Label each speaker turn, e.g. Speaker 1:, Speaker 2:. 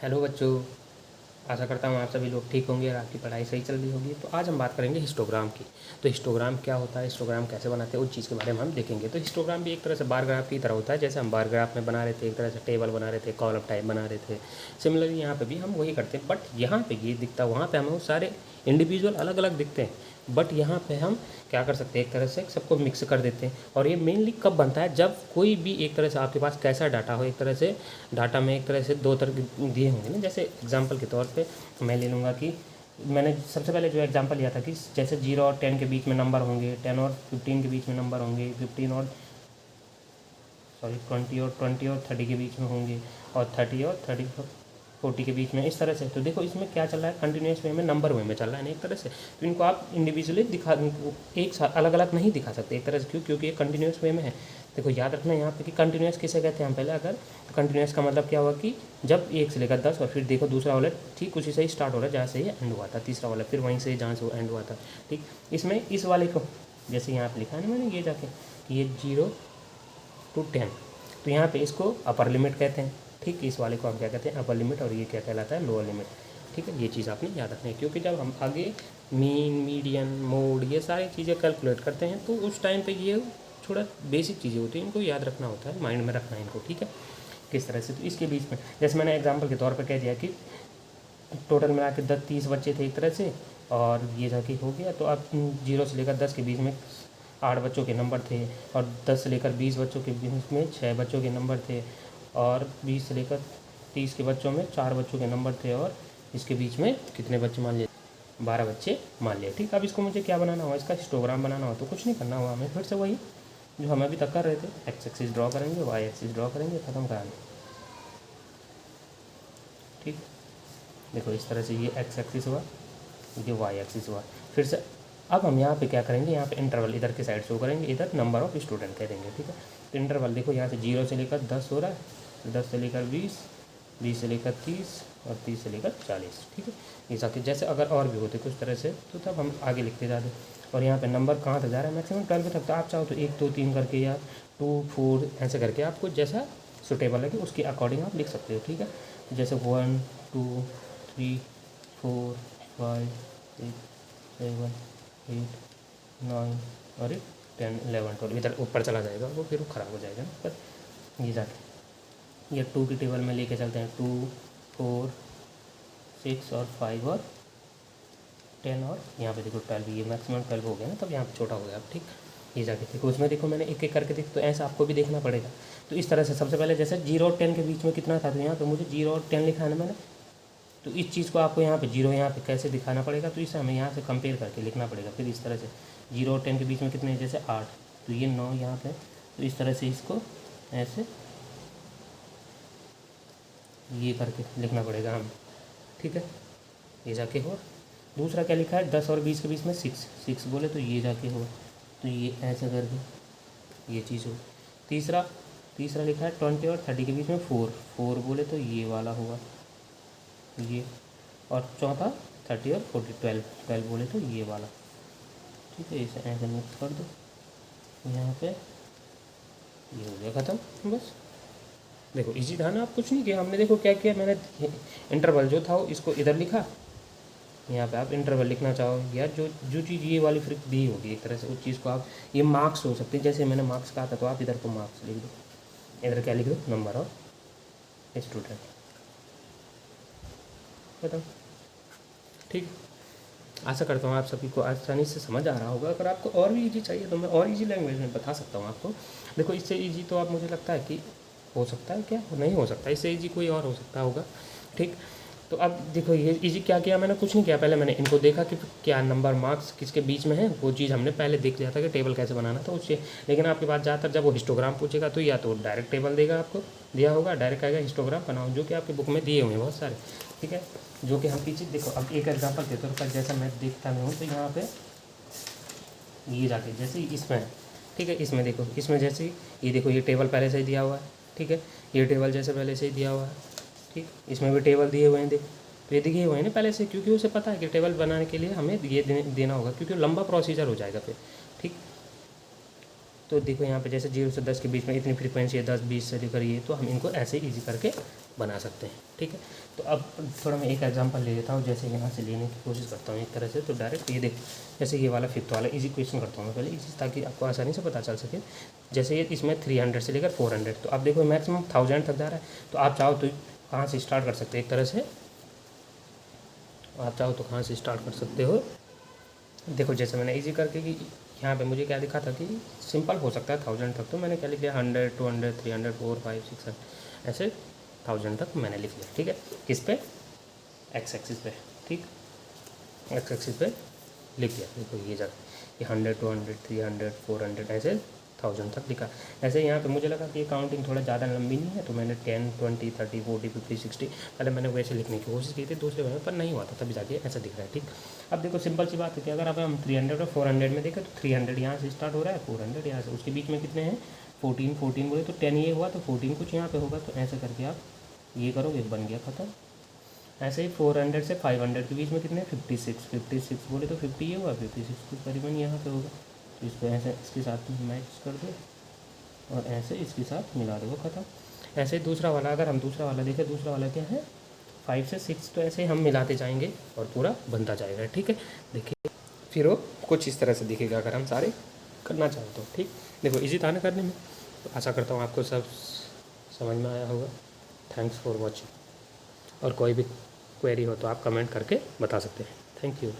Speaker 1: Hello बच्चों। आशा करता हूँ आप सभी लोग ठीक होंगे और आपकी पढ़ाई सही चल रही होगी। तो आज हम बात करेंगे हिस्टोग्राम की। तो हिस्टोग्राम क्या होता है, हिस्टोग्राम कैसे बनाते हैं, उस चीज़ के बारे में हम देखेंगे। तो हिस्टोग्राम भी एक तरह से बार ग्राफ की तरह होता है। जैसे हम बार ग्राफ में बना रहे थे, एक तरह से टेबल बना रहे थे, कॉलम टाइप बना रहे थे, सिमिलरली यहाँ पे भी हम वही करते हैं। बट यहाँ पे ये दिखता है, वहाँ पे हमें वो सारे इंडिविजुअल अलग अलग दिखते हैं। बट यहाँ पे हम क्या कर सकते हैं, एक तरह से सबको मिक्स कर देते हैं। और ये मेनली कब बनता है, जब कोई भी एक तरह से आपके पास कैसा डाटा हो। एक तरह से डाटा में एक तरह से दो तरह के दिए होंगे ना। जैसे एग्जांपल के तौर पे मैं ले लूँगा कि मैंने सबसे पहले जो एग्जांपल लिया था कि जैसे 0 और 10 के बीच में नंबर होंगे, 10 और 15 के बीच में नंबर होंगे, 15 और 20 और 30 के बीच में होंगे, और 30 और 40 के बीच में, इस तरह से। तो देखो इसमें क्या चल रहा है, कंटिन्यूस वे में, नंबर वे में चल रहा है ना एक तरह से। तो इनको आप इंडिविजुअली दिखा, एक साथ अलग अलग नहीं दिखा सकते एक तरह से। क्यों? क्योंकि ये कंटिन्यूस वे में है। देखो याद रखना यहाँ पे कि कंटिन्यूस किसे कहते हैं हम पहले। अगर कंटिन्यूस का मतलब क्या हुआ कि जब 1 से लेकर 10, और फिर देखो दूसरा वाला ठीक उसी से ही स्टार्ट हो रहा है जहाँ से ये एंड हुआ था, तीसरा वाला फिर वहीं से जहाँ से वो एंड हुआ था। ठीक, इसमें इस वाले को जैसे यहाँ पे लिखा है ना मैंने, ये जाके कि ये 0 to 10, तो यहाँ पे इसको अपर लिमिट कहते हैं। ठीक, इस वाले को हम क्या कहते हैं, अपर लिमिट, और ये क्या कहलाता है, लोअर लिमिट। ठीक है, ये चीज़ आपने याद रखनी है। क्योंकि जब हम आगे मीन, मीडियन, मोड, ये सारी चीज़ें कैलकुलेट करते हैं तो उस टाइम पे ये थोड़ा बेसिक चीज़ें होती हैं, इनको याद रखना होता है, माइंड में रखना है इनको। ठीक है, किस तरह से। तो इसके बीच में जैसे मैंने एग्जाम्पल के तौर पर कह दिया कि टोटल मिला के 30 बच्चे थे एक तरह से, और ये जाके हो गया। तो अब 0 से लेकर 10 के बीच में 8 बच्चों के नंबर थे, और 10 से लेकर 20 बच्चों के बीच में 6 बच्चों के नंबर थे, और 20 से लेकर 30 के बच्चों में 4 बच्चों के नंबर थे, और इसके बीच में कितने बच्चे मान लिए, 12 बच्चे मान लिए। ठीक, अब इसको मुझे क्या बनाना हुआ, इसका हिस्टोग्राम बनाना हो तो कुछ नहीं करना हुआ हमें, फिर से वही जो हम अभी तक कर रहे थे। एक्स एक्सिस ड्रॉ करेंगे, वाई एक्सिस ड्रॉ करेंगे, ख़त्म कराएंगे। ठीक, देखो इस तरह से ये एक्स एक्सिस हुआ, ये वाई एक्सिस हुआ। फिर से अब हम यहाँ पे क्या करेंगे, यहाँ पे इंटरवल इधर के साइड शो करेंगे, इधर नंबर ऑफ स्टूडेंट कह देंगे। ठीक है, तो इंटरवल देखो यहाँ से 0 से लेकर 10 हो रहा है, 10 से लेकर 20, 20 से लेकर 30, और 30 से लेकर 40। ठीक है, ये साथ जैसे अगर और भी होते कुछ तरह से तो तब हम आगे लिखते जाते। और यहाँ पे नंबर कहाँ तक जा रहा है, मैक्सिमम 12 तक। तो आप चाहो तो 1 2 3 करके, या 2 4 ऐसे करके आपको जैसा सुटेबल लगे उसके अकॉर्डिंग आप लिख सकते हो। ठीक है, जैसे 1 2 3 4 5 6 7 8 9 और 10 11 12 इधर ऊपर चला जाएगा, वो फिर वो ख़राब हो जाएगा ना। पर ये जाके ये 2 की टेबल में लेके चलते हैं, 2 4 6 और 5 और 10, और यहाँ पे देखो 12, ये मैक्सिमम 12 हो गया ना, तब यहाँ पे छोटा हो गया। अब ठीक, ये जाके देखो उसमें, देखो मैंने एक एक करके देखो, तो ऐसा आपको भी देखना पड़ेगा। तो इस तरह से सबसे पहले जैसे 0 और 10 के बीच में कितना था, तो यहाँ पे मुझे 0 और 10 लिखा है ना मैंने। तो इस चीज़ को आपको यहाँ पे 0 यहाँ पे कैसे दिखाना पड़ेगा, तो इसे हमें यहाँ से कंपेयर करके लिखना पड़ेगा। फिर इस तरह से 0 और 10 के बीच में कितने, जैसे 8, तो ये 9 यहाँ पे। तो इस तरह से इसको ऐसे ये करके लिखना पड़ेगा हमें। ठीक है, ये जाके हो। दूसरा क्या लिखा है, 10 और 20 के बीच में 6 बोले तो ये जाके हो, तो ये ऐसे करके ये चीज़ हो। तीसरा तीसरा लिखा है 20 और 30 के बीच में 4 बोले तो ये वाला होगा ये। और चौथा 30 और 40 12 बोले तो ये वाला। ठीक है, इसे ऐसे मिक्स कर दो, यहाँ पे ये हो गया ख़त्म। बस देखो इजी था ना, आप कुछ नहीं किया हमने। देखो क्या किया मैंने, इंटरवल जो था इसको इधर लिखा, यहाँ पे आप इंटरवल लिखना चाहो, या जो जो चीज़ ये वाली फ्रिक दी होगी एक तरह से, उस चीज़ को आप, ये मार्क्स हो सकते हैं। जैसे मैंने मार्क्स कहा था, तो आप इधर को मार्क्स लिख दो, इधर क्या लिख दो, नंबर ऑफ स्टूडेंट। बताओ, ठीक। आशा करता हूँ आप सभी को आसानी से समझ आ रहा होगा। अगर आपको और भी इजी चाहिए तो मैं और इजी लैंग्वेज में बता सकता हूँ आपको। देखो इससे इजी तो आप, मुझे लगता है कि हो सकता है, क्या नहीं हो सकता, इससे इजी कोई और हो सकता होगा। ठीक, तो अब देखो ये इजी क्या किया मैंने, कुछ नहीं किया। पहले मैंने इनको देखा कि क्या नंबर मार्क्स किसके बीच में है, वो चीज़ हमने पहले देख लिया था कि टेबल कैसे बनाना था उससे। लेकिन आपके पास ज़्यादातर जब वो हिस्टोग्राम पूछेगा तो या तो डायरेक्ट टेबल देगा, आपको दिया होगा डायरेक्ट आएगा हिस्टोग्राम बनाओ, जो कि आपकी बुक में दिए हुए हैं बहुत सारे। ठीक है, जो कि हम पीछे देखो, अब एक एग्जाम्पल के तौर पर जैसा मैं देखता मैं हूँ, तो यहाँ पे ये जाके जैसे इसमें है। ठीक है, इसमें देखो, इसमें जैसे ये देखो, ये टेबल पहले से ही दिया हुआ है। ठीक है, ये टेबल जैसे पहले से ही दिया हुआ है। ठीक, इसमें भी टेबल दिए हुए हैं, देख तो ये दिए हुए हैं ना पहले से, क्योंकि उसे पता है कि टेबल बनाने के लिए हमें ये देना होगा, क्योंकि लंबा प्रोसीजर हो जाएगा फिर। ठीक, तो देखो यहाँ पे जैसे 0 से 10 के बीच में इतनी फ्रीक्वेंसी है, 10 20 से लेकर ये, तो हम इनको ऐसे ईजी करके बना सकते हैं। ठीक है, तो अब थोड़ा मैं एक एग्जांपल ले लेता हूँ, जैसे यहाँ से लेने की कोशिश करता हूँ एक तरह से। तो डायरेक्ट ये देखो, जैसे ये वाला 5th वाला इजी क्वेश्चन करता हूँ मैं पहले इजी, ताकि आपको आसानी से पता चल सके। जैसे ये इसमें 300 से लेकर 400, तो आप देखो मैक्सिमम 1000 तक जा रहा है। तो आप चाहो तो कहाँ से स्टार्ट कर सकते हो, एक तरह से आप चाहो तो कहाँ से स्टार्ट कर सकते हो। देखो जैसे मैंने इजी करके कि यहाँ पे मुझे क्या दिखा था कि सिंपल हो सकता है 1000 तक, तो मैंने क्या लिख लिया 100 200 300 4 5 6 ऐसे 1000 तक मैंने लिख लिया। ठीक है, किस पे, एक्स एक्सिस पे। ठीक, एक्स एक्सिस पे लिख दिया। देखो ये जगह कि 100 200 300 400 ऐसे 1000 तक लिखा। ऐसे यहाँ पे मुझे लगा कि ये काउंटिंग थोड़ा ज़्यादा लंबी नहीं है, तो मैंने 10 20 30 40 50 60 पहले मैंने वैसे लिखने की कोशिश की थी दूसरे में, पर नहीं हुआ था, तभी जाके ऐसा दिख रहा है। ठीक, अब देखो सिंपल सी बात है कि अगर अब हम 300 और 400 में देखें, तो 300 यहाँ से स्टार्ट हो रहा है, 400 यहाँ से, उसके बीच में कितने हैं 14 14 बोले तो 10 ये हुआ, तो 14 कुछ यहाँ पे होगा। तो ऐसे करके आप ये करोगे, बन गया खत्म। ऐसे ही 400 से 500 के बीच में कितने 56 56 बोले तो 50 ये हुआ, 56 कुछ करीबन यहाँ पे होगा। तो इसको ऐसे इसके साथ मैच कर दो और ऐसे इसके साथ मिला दो, खत्म। ऐसे दूसरा वाला, अगर हम दूसरा वाला देखें, दूसरा वाला क्या है 5 से 6, तो ऐसे हम मिलाते जाएंगे और पूरा बनता जाएगा। ठीक है, देखिए फिर वो कुछ इस तरह से दिखेगा अगर हम सारे करना चाहें तो। ठीक, देखो इजी था ना करने में, तो आशा करता हूँ आपको सब समझ में आया होगा। थैंक्स फॉर वॉचिंग, और कोई भी क्वेरी हो तो आप कमेंट करके बता सकते हैं। Thank you.